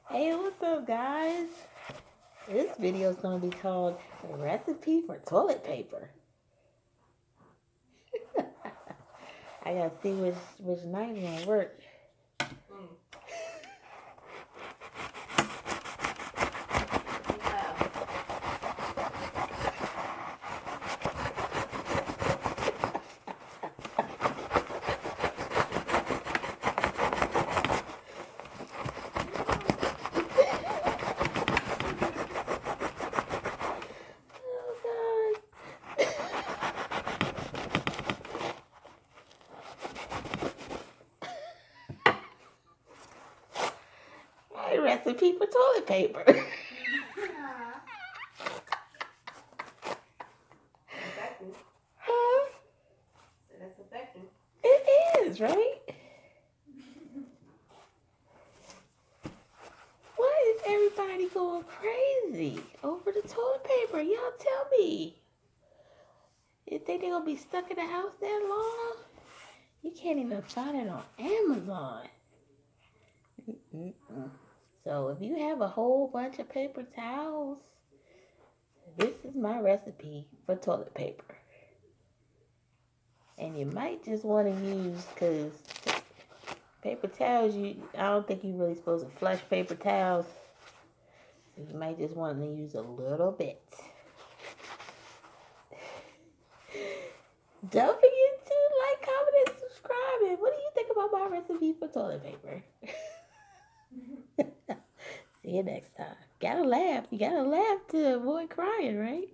Hey, what's up, guys? This video is going to be called Recipe for Toilet Paper. I gotta see which knife is going to work. Hey, recipe for toilet paper. Huh? That's effective. It is, right? Why is everybody going crazy over the toilet paper? Y'all tell me. You think they're going to be stuck in the house that long? You can't even find it on Amazon. So if you have a whole bunch of paper towels, this is my recipe for toilet paper. And you might just want to use, because paper towels, I don't think you're really supposed to flush paper towels. So you might just want to use a little bit. Don't forget to like, comment, and subscribe. And what do you think about my recipe for toilet paper? See you next time. Gotta laugh. You gotta laugh to avoid crying, right?